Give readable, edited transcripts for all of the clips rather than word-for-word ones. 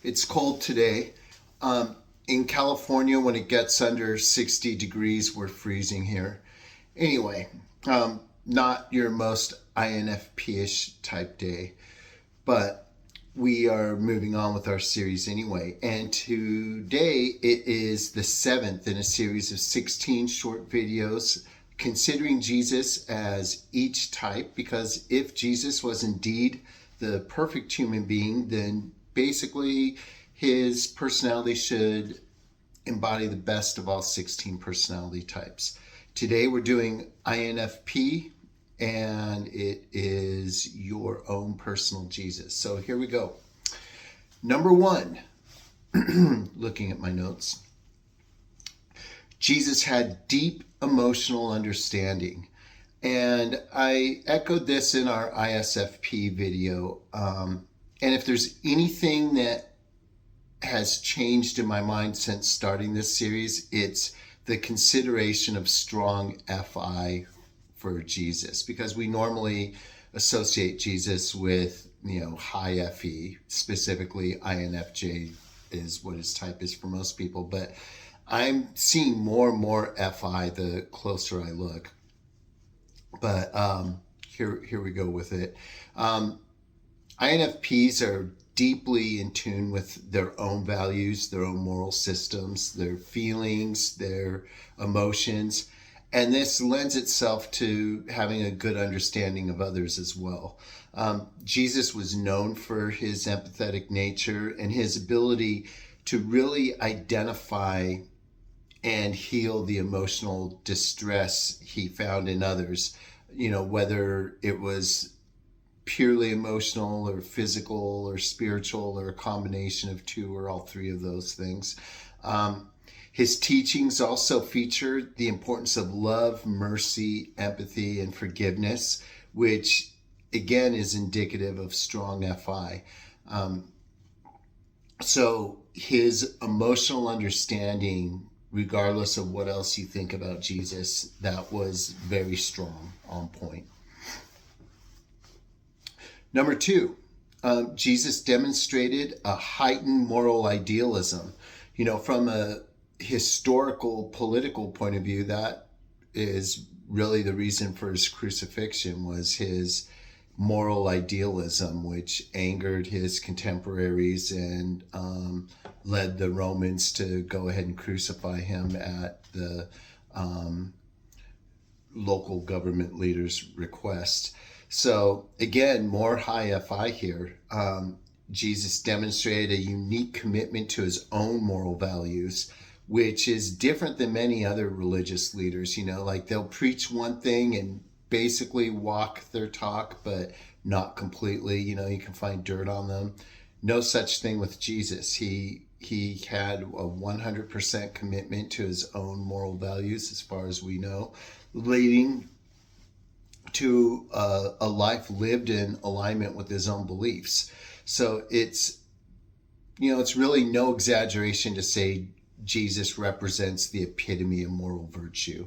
It's cold today. In California, when it gets under 60 degrees, we're freezing here. Anyway, not your most INFP-ish type day, but we are moving on with our series anyway. And today it is the seventh in a series of 16 short videos considering Jesus as each type, because if Jesus was indeed the perfect human being, then basically his personality should embody the best of all 16 personality types. Today we're doing INFP, and it is your own personal Jesus. So here we go. Number one, looking at my notes, Jesus had deep emotional understanding. And I echoed this in our ISFP video. And if there's anything that has changed in my mind since starting this series, it's the consideration of strong FI for Jesus, because we normally associate Jesus with, high FE, specifically INFJ is what his type is for most people. But I'm seeing more and more FI the closer I look. But here we go with it. INFPs are deeply in tune with their own values, their own moral systems, their feelings, their emotions. And this lends itself to having a good understanding of others as well. Jesus was known for his empathetic nature and his ability to really identify and heal the emotional distress he found in others, whether it was purely emotional or physical or spiritual or a combination of two or all three of those things. His teachings also featured the importance of love, mercy, empathy, and forgiveness, which again is indicative of strong FI. So his emotional understanding, regardless of what else you think about Jesus, that was very strong, on point. Number two, Jesus demonstrated a heightened moral idealism. From a historical, political point of view, that is really the reason for his crucifixion, was his moral idealism, which angered his contemporaries and led the Romans to go ahead and crucify him at the local government leaders' request. So again, more high FI here. Jesus demonstrated a unique commitment to his own moral values, which is different than many other religious leaders. Like they'll preach one thing and basically walk their talk, but not completely. You can find dirt on them. No such thing with Jesus. He had a 100% commitment to his own moral values, as far as we know, leading to a life lived in alignment with his own beliefs. So it's really no exaggeration to say Jesus represents the epitome of moral virtue.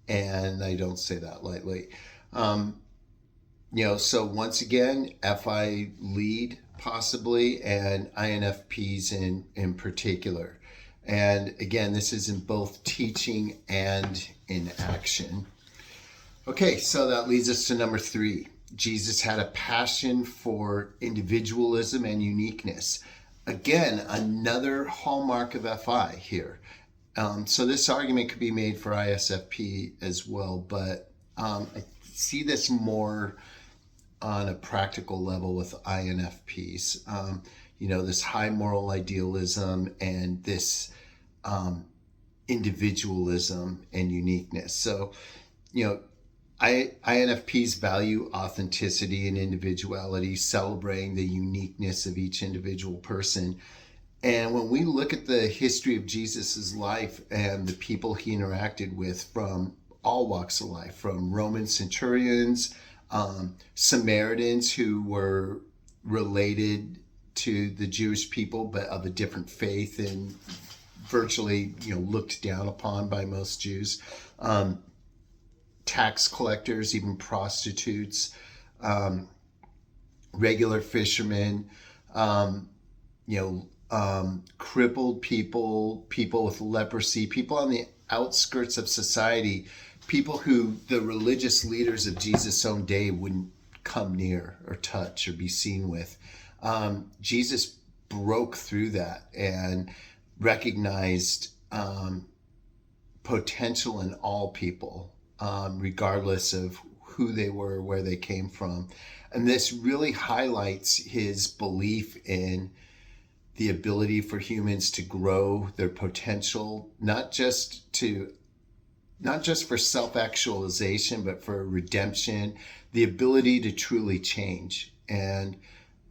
And I don't say that lightly. So once again, FI lead possibly, and INFPs in particular. And again, this is in both teaching and in action. Okay, so that leads us to number three. Jesus had a passion for individualism and uniqueness. Again, another hallmark of FI here. So this argument could be made for ISFP as well, but I see this more on a practical level with INFPs. This high moral idealism and this individualism and uniqueness. So, INFPs value authenticity and individuality, celebrating the uniqueness of each individual person. And when we look at the history of Jesus's life and the people he interacted with from all walks of life, from Roman centurions, Samaritans who were related to the Jewish people but of a different faith and virtually looked down upon by most Jews, tax collectors, even prostitutes, regular fishermen, crippled people, people with leprosy, people on the outskirts of society, people who the religious leaders of Jesus' own day wouldn't come near or touch or be seen with. Jesus broke through that and recognized potential in all people, regardless of who they were, where they came from. And this really highlights his belief in the ability for humans to grow their potential, not just for self-actualization, but for redemption, the ability to truly change. And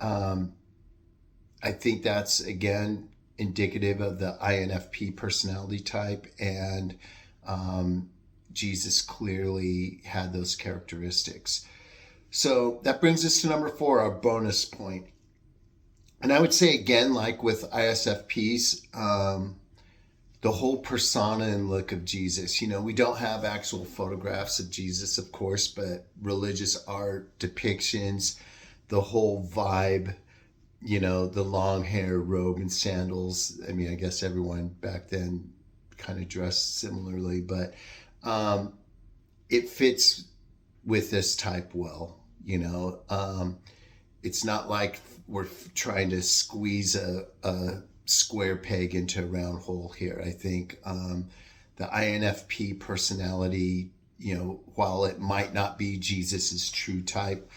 I think that's, again, indicative of the INFP personality type. And Jesus clearly had those characteristics. So that brings us to number 4, our bonus point. And I would say, again, like with ISFPs, the whole persona and look of Jesus. We don't have actual photographs of Jesus, of course, but religious art, depictions, the whole vibe, the long hair, robe, and sandals. I mean, I guess everyone back then kind of dressed similarly, but it fits with this type well. It's not like we're trying to squeeze a square peg into a round hole here. I think the INFP personality, while it might not be Jesus's true type,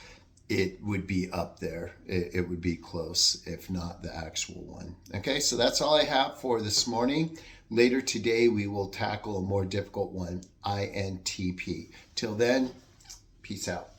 it would be up there. It would be close, if not the actual one. Okay, so that's all I have for this morning. Later today, we will tackle a more difficult one, INTP. Till then, peace out.